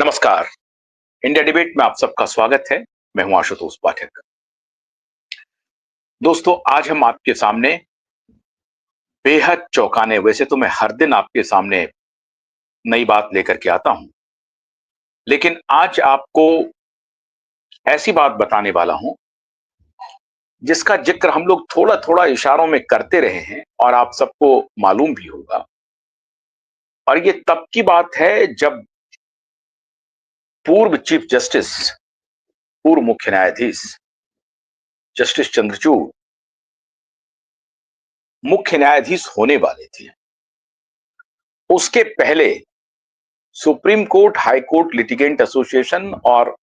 नमस्कार। India debate में आप सबका स्वागत है। मैं हूं आशुतोष पाठक। दोस्तों, आज हम आपके सामने बेहद चौंकाने, वैसे तो मैं हर दिन आपके सामने नई बात लेकर के आता हूं, लेकिन आज आपको ऐसी बात बताने वाला हूं जिसका जिक्र हम लोग थोड़ा थोड़ा इशारों में करते रहे हैं और आप सबको मालूम भी होगा। और ये तब की बात है जब पूर्व चीफ जस्टिस, पूर्व मुख्य न्यायाधीश जस्टिस चंद्रचूड़ मुख्य न्यायाधीश होने वाले थे। उसके पहले supreme court, high court litigant association और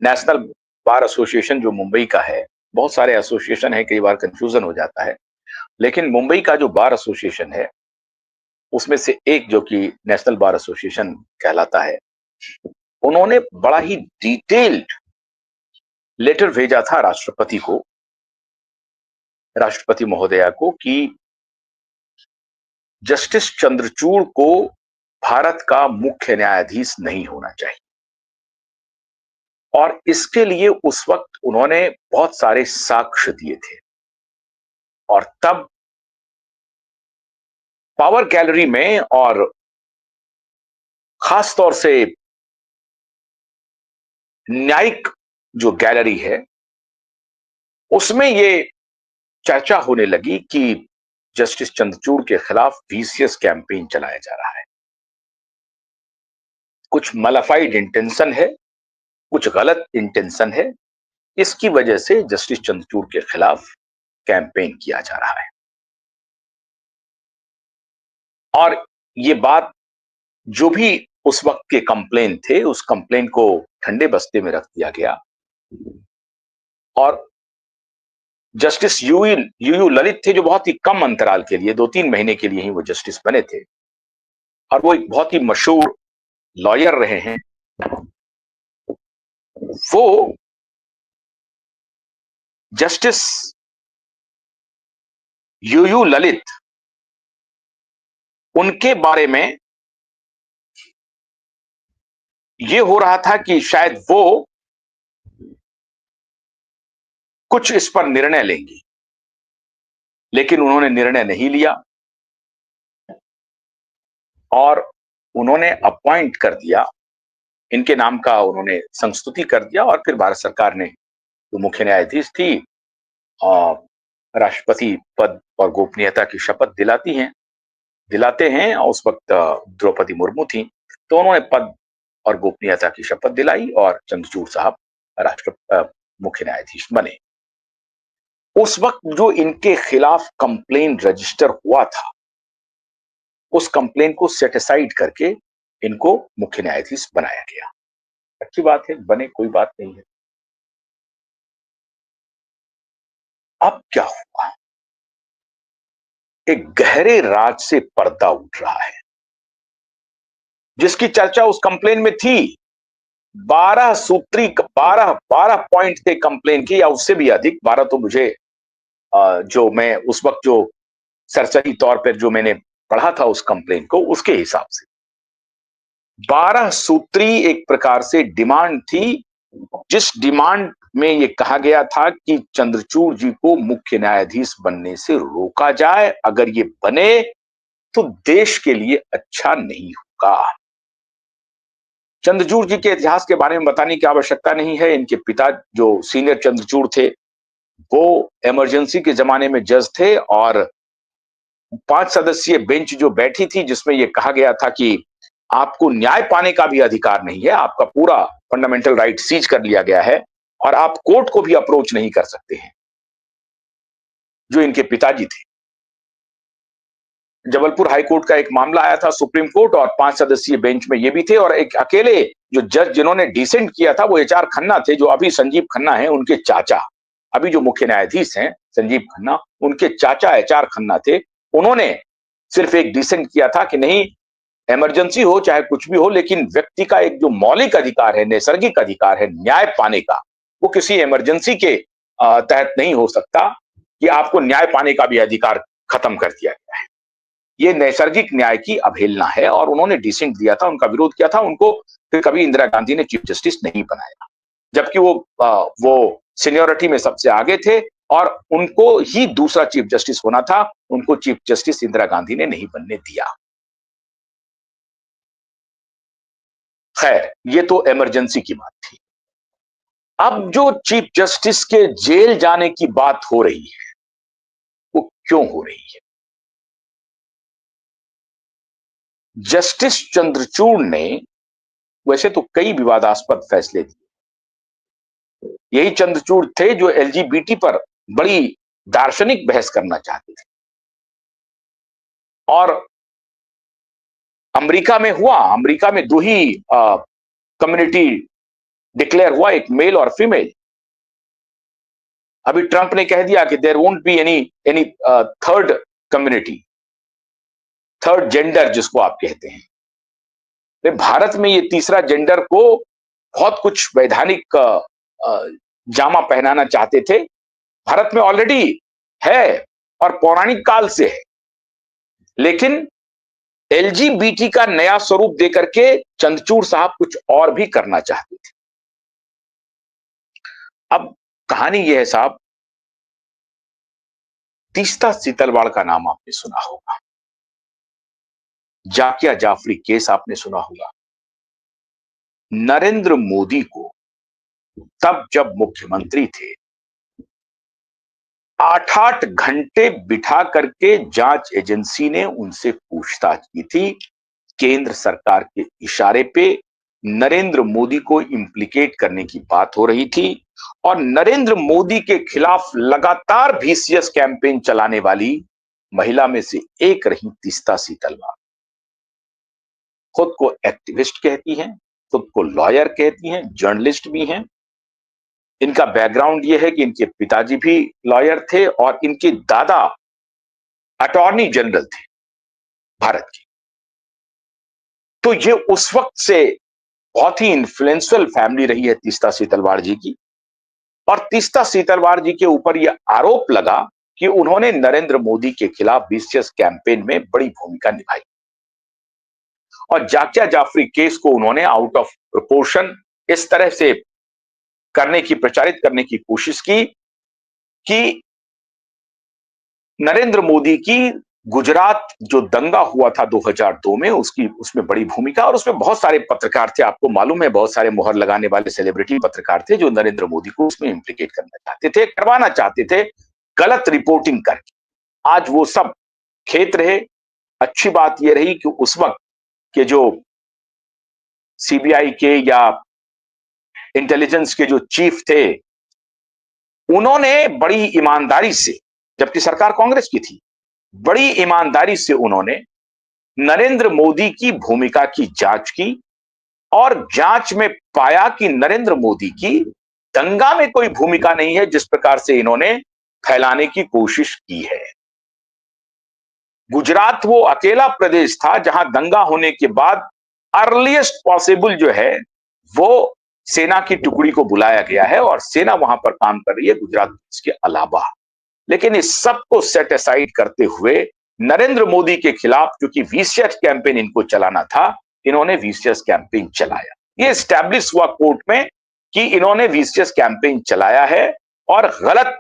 नेशनल बार एसोसिएशन जो मुंबई का है, बहुत सारे एसोसिएशन है, कई बार कंफ्यूजन हो जाता है, लेकिन मुंबई का जो बार एसोसिएशन है उसमें से एक जो कि नेशनल बार एसोसिएशन कहलाता है, उन्होंने बड़ा ही डिटेल्ड लेटर भेजा था राष्ट्रपति को, राष्ट्रपति महोदया को, कि जस्टिस चंद्रचूड़ को भारत का मुख्य न्यायाधीश नहीं होना चाहिए। और इसके लिए उस वक्त उन्होंने बहुत सारे साक्ष्य दिए थे। और तब पावर गैलरी में, और खास तौर से न्यायिक जो गैलरी है, उसमें ये चर्चा होने लगी कि जस्टिस चंद्रचूड़ के खिलाफ वीसीएस कैंपेन चलाया जा रहा है, कुछ मलाफाइड इंटेंशन है, कुछ गलत इंटेंशन है, इसकी वजह से जस्टिस चंद्रचूड़ के खिलाफ कैंपेन किया जा रहा है। और ये बात, जो भी उस वक्त के कंप्लेन थे, उस कंप्लेन को ठंडे बस्ते में रख दिया गया। और जस्टिस यूयू ललित थे, जो बहुत ही कम अंतराल के लिए, 2-3 महीने के लिए ही वो जस्टिस बने थे, और वो एक बहुत ही मशहूर लॉयर रहे हैं। वो जस्टिस यूयू ललित, उनके बारे में ये हो रहा था कि शायद वो कुछ इस पर निर्णय लेंगी, लेकिन उन्होंने निर्णय नहीं लिया और उन्होंने अपॉइंट कर दिया, इनके नाम का उन्होंने संस्तुति कर दिया। और फिर भारत सरकार ने, जो मुख्य न्यायाधीश थी, राष्ट्रपति पद और गोपनीयता की शपथ दिलाते हैं, और उस वक्त द्रौपदी मुर्मू थी, तो उन्होंने पद और गोपनीयता की शपथ दिलाई और चंद्रचूड़ साहब मुख्य न्यायाधीश बने। उस वक्त जो इनके खिलाफ कंप्लेन रजिस्टर हुआ था, उस कंप्लेन को सेटिसाइड करके इनको मुख्य न्यायाधीश बनाया गया। अच्छी बात है, बने, कोई बात नहीं है। अब क्या हुआ? एक गहरे राज से पर्दा उठ रहा है, जिसकी चर्चा उस कंप्लेन में थी। 12 सूत्री, 12 पॉइंट थे कंप्लेन की, या उससे भी अधिक। 12 तो मुझे, जो मैं उस वक्त जो सरसरी तौर पर जो मैंने पढ़ा था उस कंप्लेन को, उसके हिसाब से 12 सूत्री एक प्रकार से डिमांड थी, जिस डिमांड में यह कहा गया था कि चंद्रचूड़ जी को मुख्य न्यायाधीश बनने से रोका जाए। अगर ये बने तो देश के लिए अच्छा नहीं होगा। चंद्रचूड़ जी के इतिहास के बारे में बताने की आवश्यकता नहीं है। इनके पिता, जो सीनियर चंद्रचूड़ थे, वो इमरजेंसी के जमाने में जज थे, और 5 सदस्यीय बेंच जो बैठी थी, जिसमें यह कहा गया था कि आपको न्याय पाने का भी अधिकार नहीं है, आपका पूरा फंडामेंटल राइट सीज कर लिया गया है, और आप कोर्ट को भी अप्रोच नहीं कर सकते हैं, जो इनके पिताजी थे। जबलपुर हाई कोर्ट का एक मामला आया था सुप्रीम कोर्ट, और 5 सदस्यीय बेंच में ये भी थे, और एक अकेले जो जज जिन्होंने डिसेंट किया था वो एचआर खन्ना थे, जो अभी संजीव खन्ना हैं, उनके चाचा। अभी जो मुख्य न्यायाधीश हैं संजीव खन्ना, उनके चाचा एचआर खन्ना थे। उन्होंने सिर्फ एक डिसेंट किया था कि नहीं, इमरजेंसी हो चाहे कुछ भी हो, लेकिन व्यक्ति का एक जो मौलिक अधिकार है, नैसर्गिक अधिकार है न्याय पाने का, वो किसी इमरजेंसी के तहत नहीं हो सकता, कि आपको न्याय पाने का भी अधिकार खत्म कर दिया गया है। ये नैसर्गिक न्याय की अवहेलना है और उन्होंने डिसेंट दिया था, उनका विरोध किया था, उनको फिर कभी इंदिरा गांधी ने चीफ जस्टिस नहीं बनाया, जबकि वो सीनियोरिटी में सबसे आगे थे और उनको ही दूसरा चीफ जस्टिस होना था, उनको चीफ जस्टिस इंदिरा गांधी ने नहीं बनने दिया। खैर, ये तो इमरजेंसी की बात थी। अब जो चीफ जस्टिस के जेल जाने की बात हो रही है, वो क्यों हो रही है? जस्टिस चंद्रचूड़ ने वैसे तो कई विवादास्पद फैसले दिए। यही चंद्रचूड़ थे जो एलजीबीटी पर बड़ी दार्शनिक बहस करना चाहते थे और अमेरिका में दो ही कम्युनिटी डिक्लेयर हुआ, एक मेल और फीमेल। अभी ट्रंप ने कह दिया कि there won't be any third community, third gender जिसको आप कहते हैं। तो भारत में ये तीसरा जेंडर को बहुत कुछ वैधानिक जामा पहनाना चाहते थे। भारत में ऑलरेडी है और पौराणिक काल से है, लेकिन एलजीबीटी का नया स्वरूप देकर के चंद्रचूड़ साहब कुछ और भी करना चाहते थे। अब कहानी यह है साहब, तीस्ता सीतलवाड़ का नाम आपने सुना होगा, जाकिया जाफरी केस आपने सुना होगा। नरेंद्र मोदी को तब जब मुख्यमंत्री थे 8-8 घंटे बिठा करके जांच एजेंसी ने उनसे पूछताछ की थी। केंद्र सरकार के इशारे पे नरेंद्र मोदी को इंप्लीकेट करने की बात हो रही थी और नरेंद्र मोदी के खिलाफ लगातार वीसीएस कैंपेन चलाने वाली महिला में से एक रही तीस्ता सीतलवाड़। खुद को एक्टिविस्ट कहती हैं, खुद को लॉयर कहती हैं, जर्नलिस्ट भी हैं। इनका बैकग्राउंड यह है कि इनके पिताजी भी लॉयर थे और इनके दादा अटॉर्नी जनरल थे भारत के। तो ये उस वक्त से बहुत ही इन्फ्लुएंशियल फैमिली रही है तीस्ता सीतलवाड़ जी की। और तीस्ता सीतलवाड़ जी के ऊपर यह आरोप लगा कि उन्होंने नरेंद्र मोदी के खिलाफ वीसीएस कैंपेन में बड़ी भूमिका निभाई और जाकिया जाफरी केस को उन्होंने आउट ऑफ प्रोपोर्शन इस तरह से प्रचारित करने की कोशिश की कि नरेंद्र मोदी की गुजरात जो दंगा हुआ था 2002 में उसमें बड़ी भूमिका, और उसमें बहुत सारे पत्रकार थे, आपको मालूम है, बहुत सारे मोहर लगाने वाले सेलिब्रिटी पत्रकार थे जो नरेंद्र मोदी को उसमें इंप्लीकेट करवाना चाहते थे गलत रिपोर्टिंग करके। आज वो सब खेत रहे। अच्छी बात यह रही कि उस वक्त के जो सीबीआई के या इंटेलिजेंस के जो चीफ थे, उन्होंने बड़ी ईमानदारी से, जबकि सरकार कांग्रेस की थी, बड़ी ईमानदारी से उन्होंने नरेंद्र मोदी की भूमिका की जांच की और जांच में पाया कि नरेंद्र मोदी की दंगा में कोई भूमिका नहीं है जिस प्रकार से इन्होंने फैलाने की कोशिश की है। गुजरात वो अकेला प्रदेश था जहां दंगा होने के बाद अर्लीस्ट पॉसिबल जो है वो सेना की टुकड़ी को बुलाया गया है और सेना वहां पर काम कर रही है गुजरात के अलावा। लेकिन इस सब को सेट असाइड करते हुए नरेंद्र मोदी के खिलाफ, क्योंकि वीसीएस कैंपेन इनको चलाना था, इन्होंने वीसीएस कैंपेन चलाया। ये स्टैब्लिश हुआ कोर्ट में कि इन्होंने वीसीएस कैंपेन चलाया है और गलत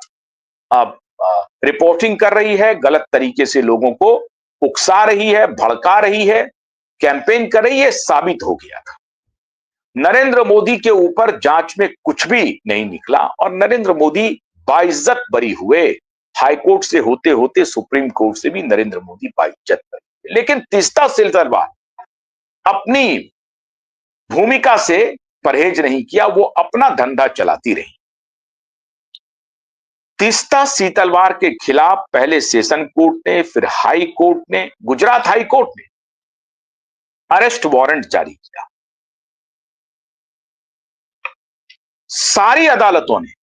रिपोर्टिंग कर रही है, गलत तरीके से लोगों को उकसा रही है, भड़का रही है, कैंपेन कर रही है, साबित हो गया था। नरेंद्र मोदी के ऊपर जांच में कुछ भी नहीं निकला और नरेंद्र मोदी बाइज्जत बरी हुए। हाईकोर्ट से होते होते सुप्रीम कोर्ट से भी नरेंद्र मोदी बाइज्जत बरी। लेकिन तीस्ता सीतलवाड़ अपनी भूमिका से परहेज नहीं किया, वो अपना धंधा चलाती रही। तीस्ता सीतलवाड़ के खिलाफ पहले सेशन कोर्ट ने, फिर हाई कोर्ट ने, गुजरात हाई कोर्ट ने अरेस्ट वारंट जारी किया। सारी अदालतों ने,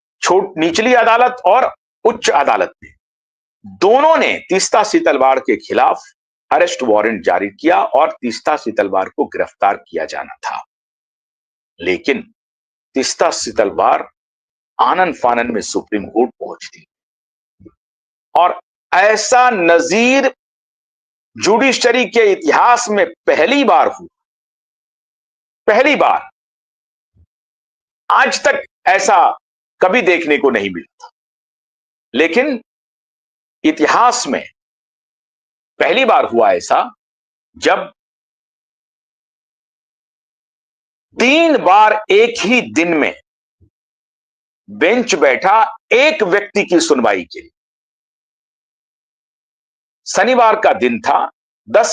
निचली अदालत और उच्च अदालत ने, दोनों ने तीस्ता सीतलवाड़ के खिलाफ अरेस्ट वारंट जारी किया और तीस्ता सीतलवाड़ को गिरफ्तार किया जाना था। लेकिन तीस्ता सीतलवाड़ आनन फानन में सुप्रीम कोर्ट पहुंचती और ऐसा नजीर जुडिशरी के इतिहास में पहली बार हुआ, पहली बार। आज तक ऐसा कभी देखने को नहीं मिला था, लेकिन इतिहास में पहली बार हुआ ऐसा जब 3 बार एक ही दिन में बेंच बैठा एक व्यक्ति की सुनवाई के लिए। शनिवार का दिन था, 10